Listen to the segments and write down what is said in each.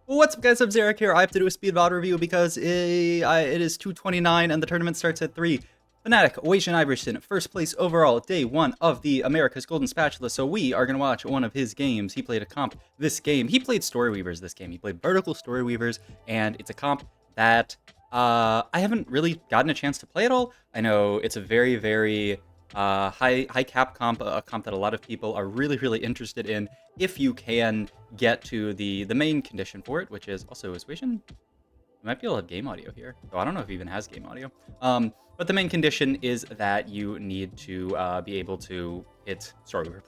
What's up, guys? I'm Zarek here. I have to do a speed VOD review because it is 2:29 and the tournament starts at 3. Fnatic, Wasianiverson, first place overall, day 1 of the America's Golden Spatula, so we are going to watch one of his games. He played a comp this game. He played Storyweavers this game. He played Vertical Storyweavers, and it's a comp that I haven't really gotten a chance to play at all. I know it's a very, very high cap comp, a comp that a lot of people are really interested in if you can get to the main condition for it, which is also Wasian. You might be able to have game audio here, though I don't know if it even has game audio. But the main condition is that you need to be able to hit Storyweaver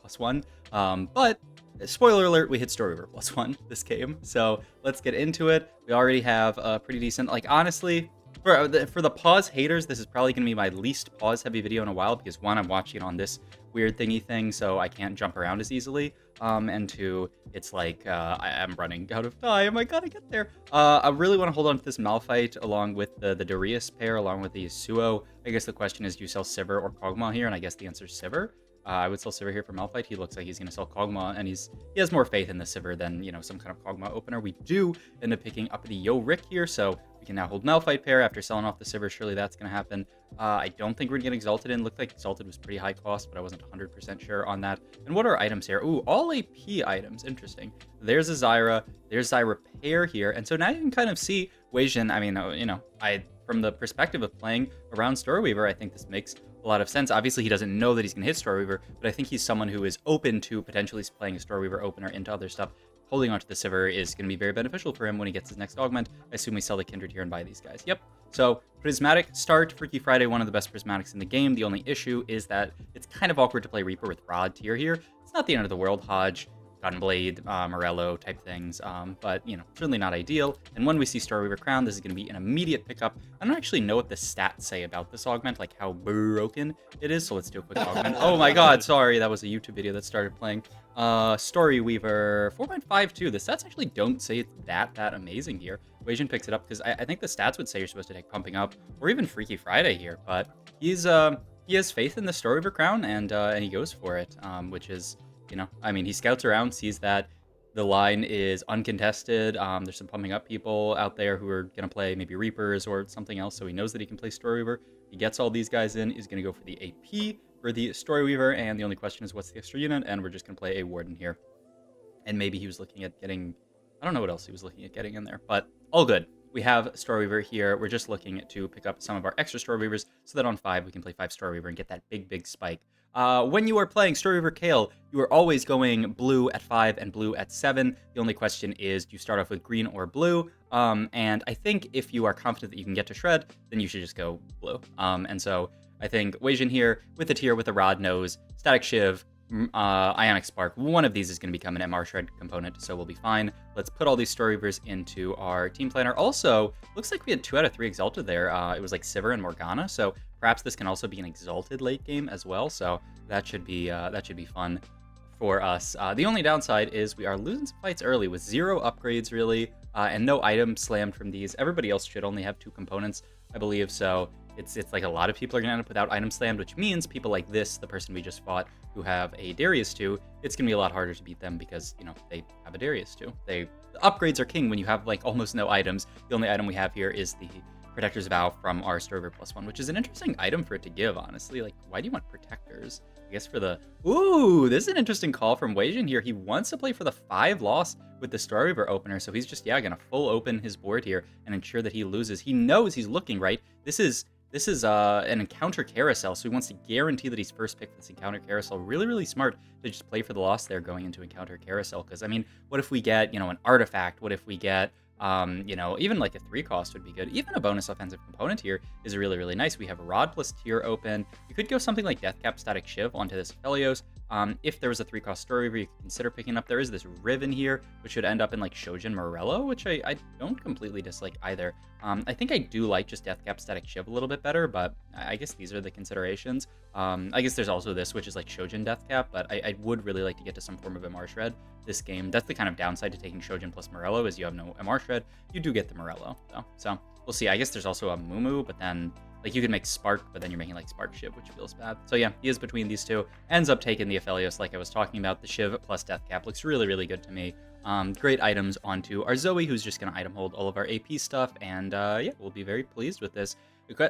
+1. But spoiler alert, we hit Storyweaver +1 this game. So let's get into it. We already have a pretty decent, like, honestly, for the pause haters, this is probably going to be my least pause heavy video in a while because, one, I'm watching it on this weird thingy thing, so I can't jump around as easily. And two, it's like I'm running out of time. I gotta get there. I really want to hold on to this Malphite along with the Darius pair, along with the Yasuo. I guess the question is, do you sell Sivir or Kog'Maw here? And I guess the answer is Sivir. I would sell Sivir here for Malphite. He looks like he's going to sell Kog'Maw, and he has more faith in the Sivir than, you know, some kind of Kog'Maw opener. We do end up picking up the Yorick here, so we can now hold Malphite pair after selling off the Sivir. Surely that's going to happen. I don't think we're going to get Exalted in. Looked like Exalted was pretty high cost, but I wasn't 100% sure on that. And what are items here? Ooh, all AP items. Interesting. There's a Zyra. There's Zyra pair here. And so now you can kind of see Wasian. I mean, you know, from the perspective of playing around Storyweaver, I think this makes a lot of sense. Obviously, he doesn't know that he's going to hit Storyweaver, but I think he's someone who is open to potentially playing a Storyweaver opener into other stuff. Holding onto the Sivir is going to be very beneficial for him when he gets his next Augment. I assume we sell the Kindred here and buy these guys. Yep. So, Prismatic start, Freaky Friday, one of the best Prismatics in the game. The only issue is that it's kind of awkward to play Reaper with Rod tier here. It's not the end of the world. Hodge, Gunblade, Morello type things, but, you know, certainly not ideal. And when we see Storyweaver Crown, this is going to be an immediate pickup. I don't actually know what the stats say about this Augment, like how broken it is, so let's do a quick Augment. Oh my god, sorry, that was a YouTube video that started playing. Storyweaver, 4.52. The stats actually don't say it's that amazing here. Wasian picks it up because I think the stats would say you're supposed to take Pumping Up, or even Freaky Friday here, but he has faith in the Storyweaver Crown, and he goes for it, which is, you know, I mean, he scouts around, sees that the line is uncontested. There's some Pumping Up people out there who are going to play maybe Reapers or something else, so he knows that he can play Storyweaver. He gets all these guys in. He's going to go for the AP for the Storyweaver, and the only question is what's the extra unit, and we're just going to play a Warden here. And maybe he was looking at getting, I don't know what else he was looking at getting in there, but all good. We have Storyweaver here. We're just looking to pick up some of our extra Storyweavers so that on 5 we can play 5 Storyweaver and get that big spike. When you are playing Storyweaver Kale, you are always going blue at 5 and blue at 7. The only question is, do you start off with green or blue? And I think if you are confident that you can get to Shred, then you should just go blue. And so I think Wasian here, with the tier, with the Rod Nose, Static Shiv, Ionic Spark, one of these is going to become an MR Shred component, so we'll be fine. Let's put all these Storyweavers into our team planner. Also, looks like we had 2 out of 3 Exalted there. It was like Sivir and Morgana, so perhaps this can also be an Exalted late game as well, so that should be fun for us. The only downside is we are losing some fights early with 0 upgrades, really, and no item slammed from these. Everybody else should only have 2 components, I believe, so it's like a lot of people are going to end up without item slammed, which means people like this, the person we just fought, who have a Darius 2, it's going to be a lot harder to beat them because, you know, they have a Darius 2. The upgrades are king when you have, like, almost no items. The only item we have here is the Protector's Vow from our Storyweaver +1, which is an interesting item for it to give, honestly. Like, why do you want Protectors? I guess for the... Ooh, this is an interesting call from Wasian here. He wants to play for the 5 loss with the Storyweaver opener, so he's just, yeah, going to full open his board here and ensure that he loses. He knows he's looking, right? This is an encounter carousel, so he wants to guarantee that he's first pick for this encounter carousel. Really smart to just play for the loss there going into encounter carousel, because, I mean, what if we get, you know, an artifact? What if we get, you know, even like a 3 cost would be good. Even a bonus offensive component here is really nice. We have a Rod plus tier open. You could go something like Deathcap Static Shiv onto this Aphelios. If there was a 3 cost Storyweaver, you could consider picking up. There is this Riven here, which should end up in like Shojin Morello, which I don't completely dislike either. I think I do like just Deathcap Static Shiv a little bit better, but I guess these are the considerations. I guess there's also this, which is like Shojin Deathcap, but I would really like to get to some form of MR Shred this game. That's the kind of downside to taking Shojin plus Morello, is you have no MR Shred. You do get the Morello, though. So we'll see. I guess there's also a Mumu, but then like you could make Spark, but then you're making like Spark Shiv, which feels bad. So yeah, he is between these two. Ends up taking the Aphelios like I was talking about. The Shiv plus Deathcap looks really good to me. great items onto our Zoe, who's just going to item hold all of our AP stuff, and yeah, we'll be very pleased with this.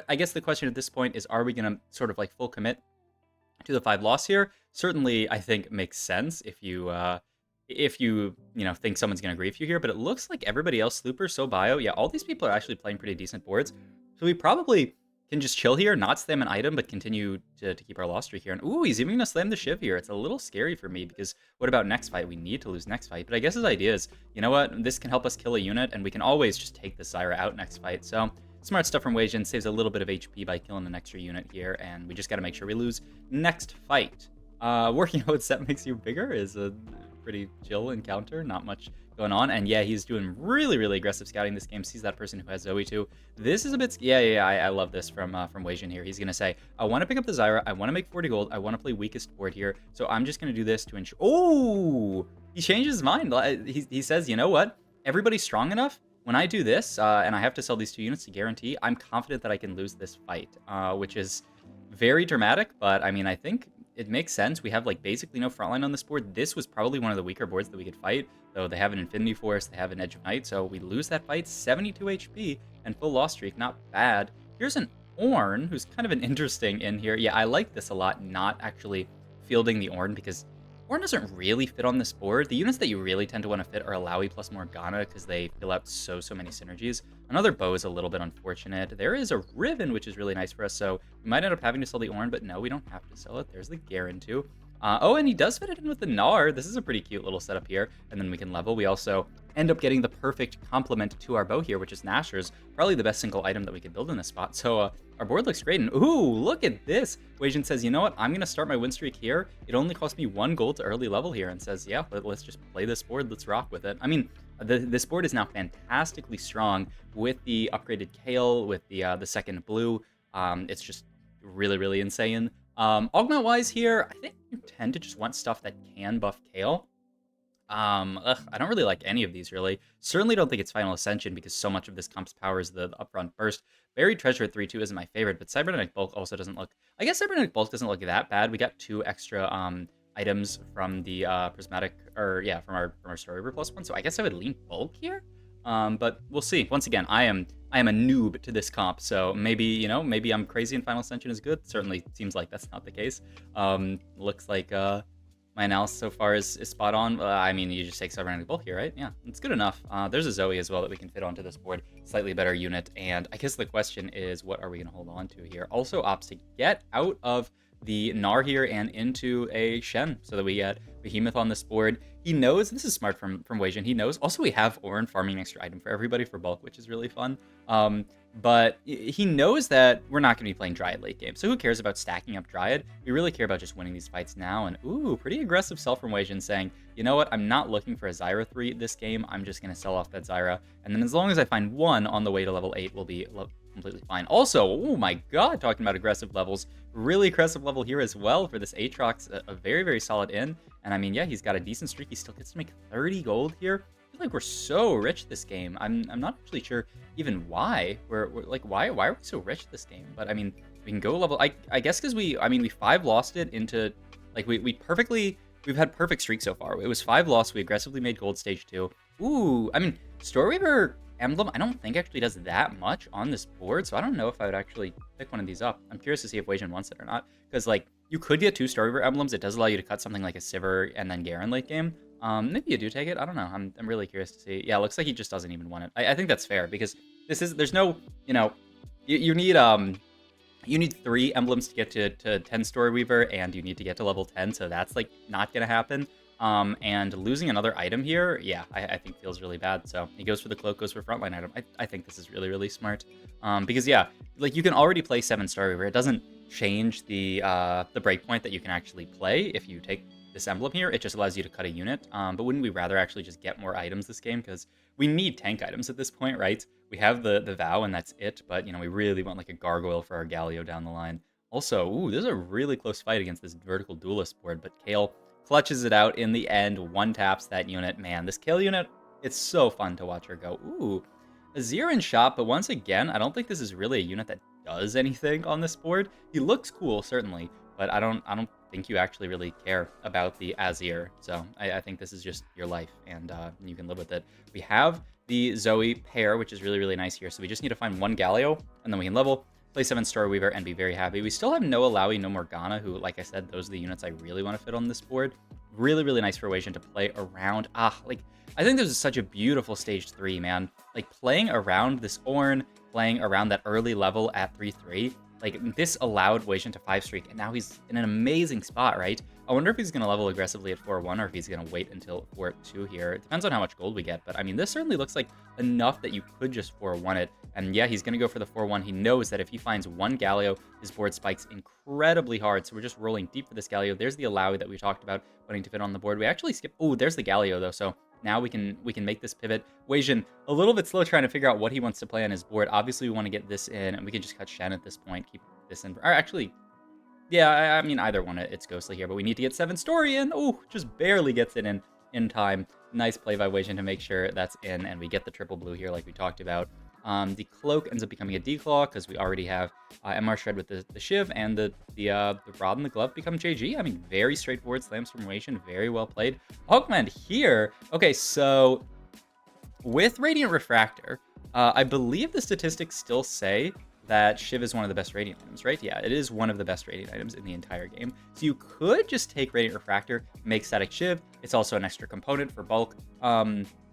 I guess the question at this point is, are we going to sort of like full commit to the 5 loss here? Certainly, I think makes sense if you think someone's gonna grief you here, but it looks like everybody else, Slooper, So Bio, yeah, all these people are actually playing pretty decent boards, so we probably can just chill here, not slam an item, but continue to keep our loss streak here. And ooh, he's even gonna slam the Shiv here. It's a little scary for me, because what about next fight? We need to lose next fight, but I guess his idea is, you know what, this can help us kill a unit, and we can always just take the Zyra out next fight. So smart stuff from Wasian, saves a little bit of HP by killing an extra unit here, and we just gotta make sure we lose next fight. Working out set makes you bigger is a pretty chill encounter, not much going on. And yeah, he's doing really aggressive scouting this game, sees that person who has Zoe too. This is a bit, I love this from Wasian here. He's gonna say, I want to pick up the Zyra, I want to make 40 gold, I want to play weakest board here, so I'm just gonna do this to ensure. Oh, he changes his mind. He says, you know what, everybody's strong enough. When I do this, and I have to sell these 2 units to guarantee, I'm confident that I can lose this fight, which is very dramatic, but I mean, I think it makes sense. We have like basically no frontline on this board. This was probably one of the weaker boards that we could fight, though they have an Infinity Force, they have an Edge of Night, so we lose that fight, 72 HP, and full loss streak, not bad. Here's an Ornn, who's kind of an interesting in here. Yeah, I like this a lot, not actually fielding the Ornn, because Ornn doesn't really fit on this board. The units that you really tend to want to fit are Alawi plus Morgana, because they fill out so many synergies. Another bow is a little bit unfortunate. There is a Riven, which is really nice for us, so we might end up having to sell the Ornn, but no, we don't have to sell it. There's the Garen too. Oh, and he does fit it in with the Gnar. This is a pretty cute little setup here, and then we can level. We also end up getting the perfect complement to our bow here, which is Nashor's, probably the best single item that we could build in this spot. So our board looks great, and ooh, look at this. Wasian says, you know what, I'm going to start my win streak here. It only cost me 1 gold to early level here, and says, yeah, let's just play this board. Let's rock with it. I mean, this board is now fantastically strong with the upgraded Kale, with the second blue. It's just really insane. Augment wise here, I think you tend to just want stuff that can buff Kale. I don't really like any of these, really. Certainly don't think it's Final Ascension, because so much of this comp's power is the upfront burst. Buried Treasure at 3-2 isn't my favorite, but Cybernetic Bulk also doesn't look... I guess Cybernetic Bulk doesn't look that bad. We got 2 extra items from the Prismatic... Or, yeah, from our Storyweaver +1, so I guess I would lean Bulk here? But we'll see. Once again, I am a noob to this comp, so maybe, maybe I'm crazy and Final Ascension is good. Certainly seems like that's not the case. Looks like my analysis so far is spot on. I mean, you just take Cybernetic Bulk here, right? Yeah, it's good enough. There's a Zoe as well that we can fit onto this board. Slightly better unit, and I guess the question is, what are we going to hold on to here? Also opts to get out of the Gnar here and into a Shen, so that we get Behemoth on this board. He knows, this is smart from Wasian, he knows. Also, we have Ornn farming an extra item for everybody for bulk, which is really fun. But he knows that we're not going to be playing Dryad late game, so who cares about stacking up Dryad? We really care about just winning these fights now, and ooh, pretty aggressive sell from Wasian, saying, you know what, I'm not looking for a Zyra 3 this game, I'm just going to sell off that Zyra, and then as long as I find 1 on the way to level 8, we'll be completely fine. Also, oh my god, talking about aggressive levels, really aggressive level here as well for this Aatrox, a very solid in, and I mean, yeah, he's got a decent streak, he still gets to make 30 gold here. I feel like we're so rich this game. I'm not actually sure even why. We're like, why are we so rich this game? But I mean, we can go level, I guess because we 5 lost it into, like, we've had perfect streak so far. It was 5 lost, we aggressively made gold stage 2. Ooh, I mean, Storyweaver emblem, I don't think actually does that much on this board, so I don't know if I would actually pick one of these up. I'm curious to see if Wasian wants it or not, because like, you could get 2 Storyweaver emblems. It does allow you to cut something like a Sivir and then Garen late game. Maybe you do take it. I don't know. I'm really curious to see. Yeah, it looks like he just doesn't even want it. I think that's fair, because there's no, you need 3 emblems to get to 10 Storyweaver, and you need to get to level 10, so that's like not gonna happen. And losing another item here, yeah, I think feels really bad. So he goes for the cloak, goes for frontline item. I think this is really smart. Because yeah, like, you can already play 7 Storyweaver. It doesn't change the breakpoint that you can actually play if you take this emblem here. It just allows you to cut a unit. But wouldn't we rather actually just get more items this game? Because we need tank items at this point, right? We have the Vow, and that's it. But, we really want like a Gargoyle for our Galio down the line. Also, ooh, this is a really close fight against this vertical duelist board, but Kale clutches it out in the end, 1-taps that unit. Man, this Kale unit, it's so fun to watch her go. Ooh, a Zirin shot, but once again, I don't think this is really a unit that does anything on this board. He looks cool, certainly, but I don't think you actually really care about the Azir. So I think this is just your life, and you can live with it. We have the Zoe pair, which is really, really nice here. So we just need to find one Galio, and then we can level, play 7 Storyweaver, and be very happy. We still have no Alawi, no Morgana, who, like I said, those are the units I really want to fit on this board. Really, really nice for Wasian to play around. Like, I think this is such a beautiful stage 3, man. Like, playing around this Ornn, playing around that early level at 3-3, like, this allowed Wasian to 5-streak, and now he's in an amazing spot, right? I wonder if he's going to level aggressively at 4-1 or if he's going to wait until 4-2 here. It depends on how much gold we get, but I mean, this certainly looks like enough that you could just 4-1 it. And yeah, he's going to go for the 4-1. He knows that if he finds one Galio, his board spikes incredibly hard. So we're just rolling deep for this Galio. There's the Alawi that we talked about wanting to fit on the board. We actually skip. Oh, there's the Galio though. So now we can make this pivot. Wasian, a little bit slow trying to figure out what he wants to play on his board. Obviously, we want to get this in, and we can just cut Shen at this point. Keep this in. Or actually, yeah, I mean, either one, it's ghostly here, but we need to get 7 story in. Oh, just barely gets it in time. Nice play by Wasian to make sure that's in, and we get the triple blue here like we talked about. The cloak ends up becoming a declaw because we already have MR Shred with the Shiv, and the rod and the glove become JG. I mean, very straightforward slams from Wasian. Very well played. Augment here. Okay, so with Radiant Refractor, I believe the statistics still say that Shiv is one of the best Radiant items, right? Yeah, it is one of the best Radiant items in the entire game. So you could just take Radiant Refractor, make static Shiv. It's also an extra component for bulk.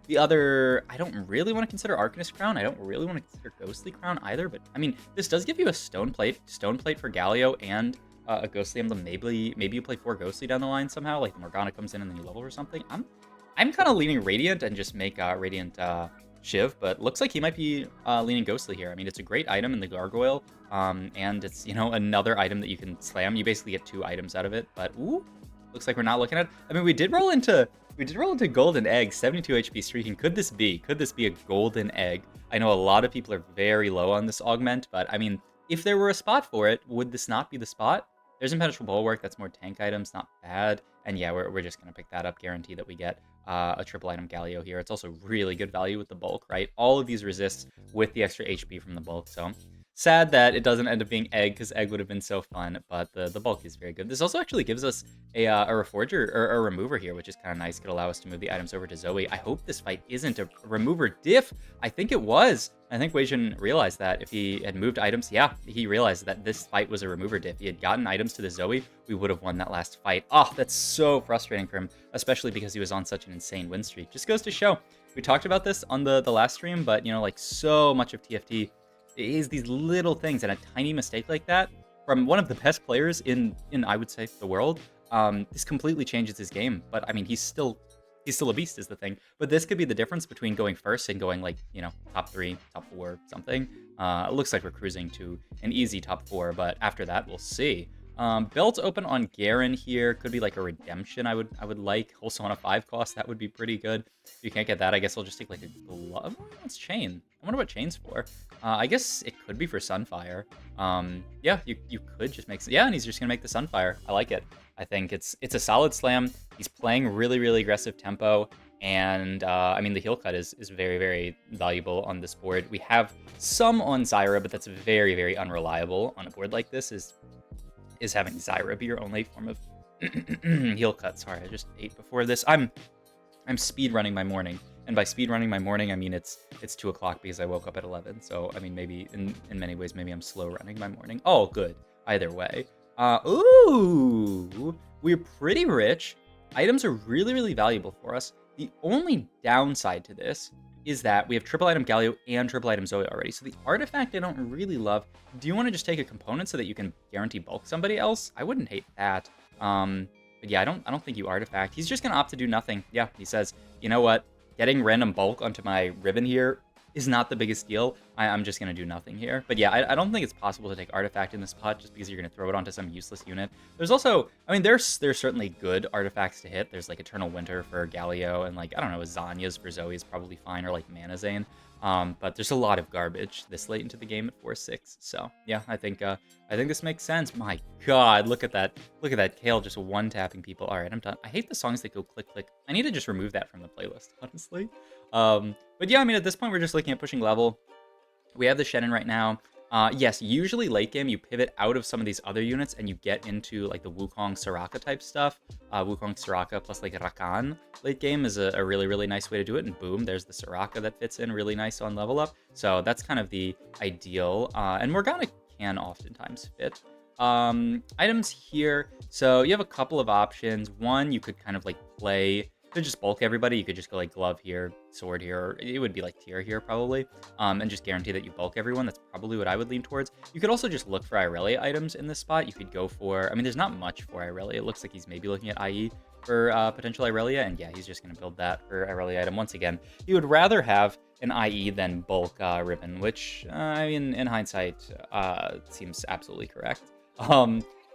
The other, I don't really want to consider Arcanist Crown. I don't really want to consider Ghostly Crown either. But I mean, this does give you a Stone Plate for Galio and a Ghostly Emblem. Maybe you play 4 Ghostly down the line somehow, like Morgana comes in and then you level or something. I'm kind of leaning Radiant and just make Radiant Shiv, but looks like he might be leaning Ghostly here. I mean, it's a great item in the Gargoyle, and it's, you know, another item that you can slam. You basically get 2 items out of it, but ooh, looks like we're not looking at it. I mean, we did roll into Golden Egg, 72 HP streaking. Could this be a Golden Egg? I know a lot of people are very low on this Augment, but I mean, if there were a spot for it, would this not be the spot? There's Impenetrable Bulwark, that's more tank items, not bad. And yeah, we're just going to pick that up, guarantee that we get a triple item Galio here. It's also really good value with the bulk, right? All of these resists with the extra HP from the bulk, so sad that it doesn't end up being Egg, because Egg would have been so fun, but the bulk is very good. This also actually gives us a Reforger, or a Remover here, which is kind of nice. Could allow us to move the items over to Zoe. I hope this fight isn't a Remover diff. I think it was. I think Wasian realized that if he had moved items, yeah, he realized that this fight was a Remover diff. If he had gotten items to the Zoe, we would have won that last fight. Oh, that's so frustrating for him, especially because he was on such an insane win streak. Just goes to show. We talked about this on the last stream, but, you know, like, so much of TFT is these little things, and a tiny mistake like that from one of the best players in I would say the world, this completely changes his game. But I mean, he's still a beast is the thing. But this could be the difference between going first and going, like, you know, top 3, top 4, something. It looks like we're cruising to an easy top 4, but after that, we'll see. Belt open on Garen here could be like a redemption. I would like also on a 5 cost. That would be pretty good. If you can't get that, I guess I'll just take like a glove. What's chain? I wonder what chain's for. I guess it could be for Sunfire. Yeah, you could just make. Yeah, and he's just gonna make the Sunfire. I like it. I think it's a solid slam. He's playing really, really aggressive tempo. And I mean, the heal cut is very, very valuable on this board. We have some on Zyra, but that's very, very unreliable on a board like this. Is having Zyra be your only form of heal cut. Sorry, I just ate before this. I'm speed running my morning, and by speed running my morning, I mean it's 2 o'clock because I woke up at 11. So I mean, maybe in many ways, maybe I'm slow running my morning. Oh, good. Either way. Ooh, we're pretty rich. Items are really, really valuable for us. The only downside to this is that we have triple item Galio and triple item Zoe already. So the artifact I don't really love. Do you want to just take a component so that you can guarantee bulk somebody else? I wouldn't hate that. But yeah, I don't think you artifact. He's just gonna opt to do nothing. Yeah, he says, you know what? Getting random bulk onto my ribbon here is not the biggest deal. I'm just going to do nothing here. But yeah, I don't think it's possible to take Artifact in this pot just because you're going to throw it onto some useless unit. There's also, I mean, there's certainly good artifacts to hit. There's like Eternal Winter for Galio, and like, I don't know, Zanya's for Zoe is probably fine, or like Mana Zane. But there's a lot of garbage this late into the game at 4-6. So yeah, I think this makes sense. My God, look at that. Look at that Kale just one-tapping people. All right, I'm done. I hate the songs that go click, click. I need to just remove that from the playlist, honestly. But yeah, I mean, at this point, we're just looking at pushing level. We have the Shannon right now. Yes, usually late game you pivot out of some of these other units and you get into like the Wukong Soraka type stuff. Wukong Soraka plus like Rakan late game is a really, really nice way to do it. And boom, there's the Soraka that fits in really nice on level up. So that's kind of the ideal. And Morgana can oftentimes fit. Items here. So you have a couple of options. One, you could kind of like play to just bulk everybody. You could just go like glove here, sword here, or it would be like tier here probably, and just guarantee that you bulk everyone. That's probably what I would lean towards. You could also just look for Irelia items in this spot. You could go for, I mean, there's not much for Irelia. It looks like he's maybe looking at IE for potential Irelia, and yeah, he's just going to build that for Irelia item. Once again, he would rather have an IE than bulk Ribbon, which, I mean, in hindsight, seems absolutely correct.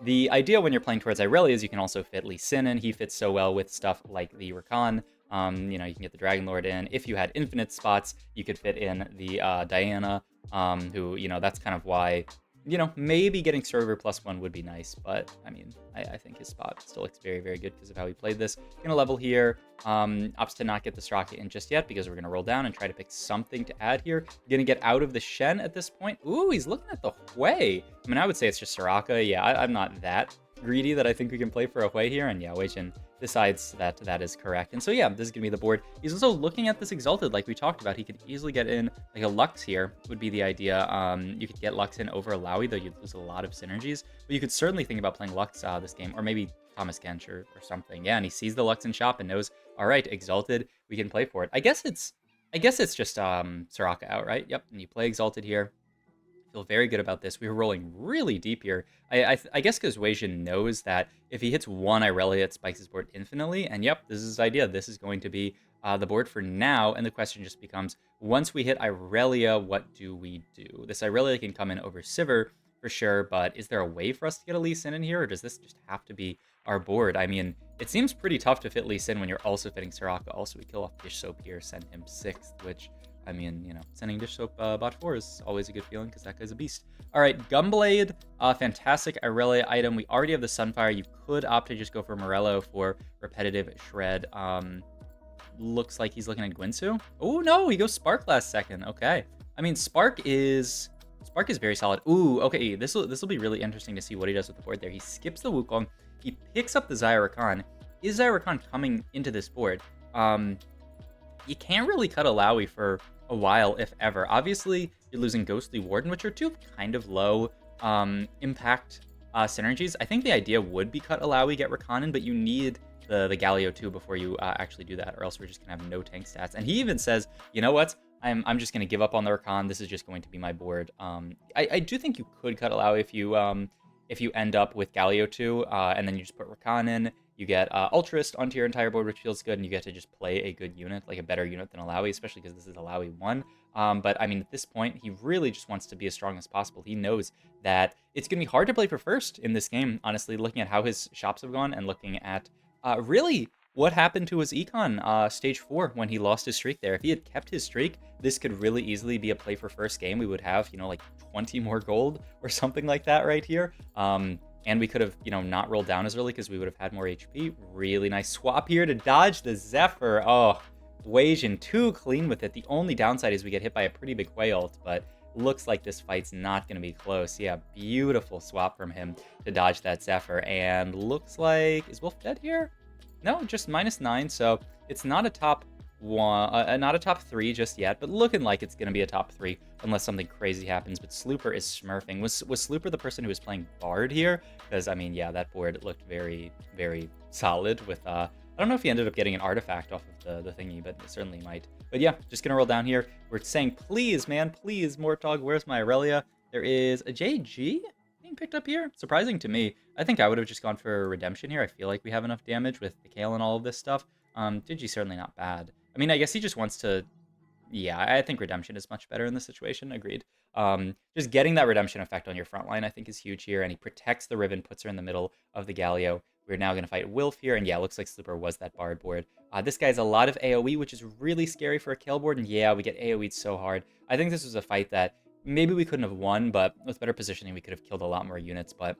The idea when you're playing towards Irelia is you can also fit Lee Sin in. He fits so well with stuff like the Rakan. You know, you can get the Dragon Lord in. If you had infinite spots, you could fit in the Diana, who, you know, that's kind of why, you know, maybe getting Storyweaver +1 would be nice, but I mean, I think his spot still looks very, very good because of how he played this. Gonna level here, opts to not get the Soraka in just yet because we're gonna roll down and try to pick something to add here. Gonna get out of the Shen at this point. Ooh, he's looking at the Hui. I mean, I would say it's just Soraka. Yeah, I'm not that greedy that I think we can play for a Hui here, and yeah, Weijin decides that that is correct. And so yeah, this is gonna be the board. He's also looking at this Exalted like we talked about. He could easily get in like a Lux here would be the idea. You could get Lux in over Alawi, though you'd lose a lot of synergies, but you could certainly think about playing Lux this game, or maybe Thomas Gensch or something. Yeah, and he sees the Lux in shop and knows, all right, Exalted, we can play for it. I guess it's just Soraka out, right? Yep, and you play Exalted here. Feel very good about this. We were rolling really deep here. I guess because Weijin knows that if he hits one Irelia, it spikes his board infinitely. And yep, this is his idea. This is going to be the board for now. And the question just becomes, once we hit Irelia, what do we do? This Irelia can come in over Sivir for sure, but is there a way for us to get a Lee Sin in here, or does this just have to be our board? I mean, it seems pretty tough to fit Lee Sin when you're also fitting Soraka. Also, we kill off Dish Soap here, send him 6th, which, I mean, you know, sending Dish Soap bot 4 is always a good feeling because that guy's a beast. All right, Gunblade, fantastic Irelia item. We already have the Sunfire. You could opt to just go for Morello for repetitive shred. Looks like he's looking at Guinsoo. Oh, no, he goes Spark last second. Okay. I mean, Spark is very solid. Ooh, okay, this will be really interesting to see what he does with the board there. He skips the Wukong. He picks up the Zyrakan. Is Zyrakan coming into this board? You can't really cut Alawi for a while, if ever. Obviously, you're losing Ghostly Warden, which are two kind of low impact synergies. I think the idea would be cut Alawi, get Rakanin, but you need the Galio too before you actually do that, or else we're just gonna have no tank stats. And he even says, you know what? I'm just gonna give up on the Rakan. This is just going to be my board. I do think you could cut Alawi if you end up with Galio 2, and then you just put Rakan in. You get Ultrist onto your entire board, which feels good, and you get to just play a good unit, like a better unit than Alawi, especially because this is Alawi 1. But I mean, at this point, he really just wants to be as strong as possible. He knows that it's going to be hard to play for first in this game, honestly, looking at how his shops have gone and looking at really what happened to his econ stage 4 when he lost his streak there. If he had kept his streak, this could really easily be a play for first game. We would have, you know, like 20 more gold or something like that right here. And we could have, you know, not rolled down as early because we would have had more HP. Really nice swap here to dodge the Zephyr. Oh, Weijin too clean with it. The only downside is we get hit by a pretty big Hui ult, but looks like this fight's not going to be close. Yeah, beautiful swap from him to dodge that Zephyr. And looks like, is Wolf dead here? No, just -9, so it's not a top one, not a top 3 just yet, but looking like it's going to be a top 3 unless something crazy happens. But Slooper is smurfing. Was Slooper the person who was playing Bard here? Because, I mean, yeah, that board looked very, very solid with, I don't know if he ended up getting an artifact off of the thingy, but it certainly might. But yeah, just going to roll down here. We're saying, please, man, please, Mortog, where's my Irelia? There is a JG being picked up here. Surprising to me. I think I would have just gone for Redemption here. I feel like we have enough damage with the Kale and all of this stuff. Digi's certainly not bad. I mean, I guess he just wants to... Yeah, I think Redemption is much better in this situation. Agreed. Just getting that Redemption effect on your front line, I think, is huge here. And he protects the Riven, puts her in the middle of the Galio. We're now going to fight Wilf here. And yeah, it looks like Slooper was that Bard board. This guy has a lot of AoE, which is really scary for a Kale board. And yeah, we get AoE'd so hard. I think this was a fight that maybe we couldn't have won, but with better positioning, we could have killed a lot more units. But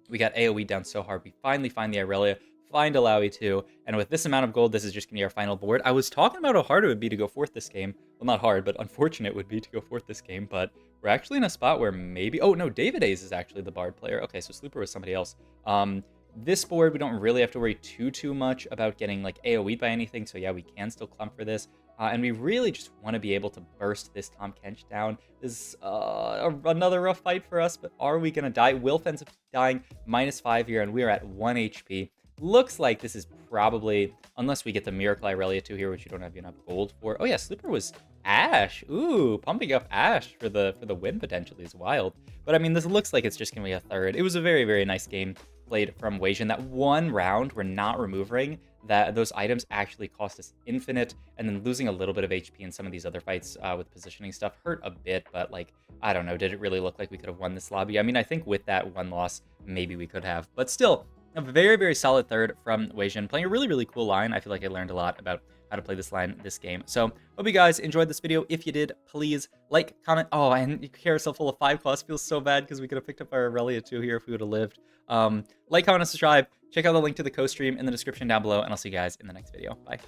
we got AoE down so hard. We finally find the Irelia. find Alawi 2, and with this amount of gold, this is just going to be our final board. I was talking about how hard it would be to go fourth this game. Well, not hard, but unfortunate it would be to go fourth this game, but we're actually in a spot where maybe... Oh, no, David A's is actually the Bard player. Okay, so Slooper was somebody else. This board, we don't really have to worry too much about getting, like, AoE'd by anything, so yeah, we can still clump for this. And we really just want to be able to burst this Tom Kench down. This is another rough fight for us, but are we going to die? Wilf ends up dying -5 here, and we are at 1 HP. Looks like this is probably, unless we get the Miracle Irelia 2 here, which we don't have enough gold for. Oh yeah, Slooper was Ash. Ooh, pumping up Ash for the win potentially is wild. But I mean, this looks like it's just going to be a third. It was a very, very nice game played from Wasian. That one round we're not removing, that those items actually cost us infinite, and then losing a little bit of HP in some of these other fights with positioning stuff hurt a bit, but like, I don't know, did it really look like we could have won this lobby? I mean, I think with that one loss, maybe we could have, but still, a very, very solid third from Wasian, playing a really, really cool line. I feel like I learned a lot about how to play this line this game. So, hope you guys enjoyed this video. If you did, please like, comment. Oh, and Carousel full of 5 claws feels so bad because we could have picked up our Aurelia 2 here if we would have lived. Like, comment, and subscribe. Check out the link to the co-stream in the description down below, and I'll see you guys in the next video. Bye.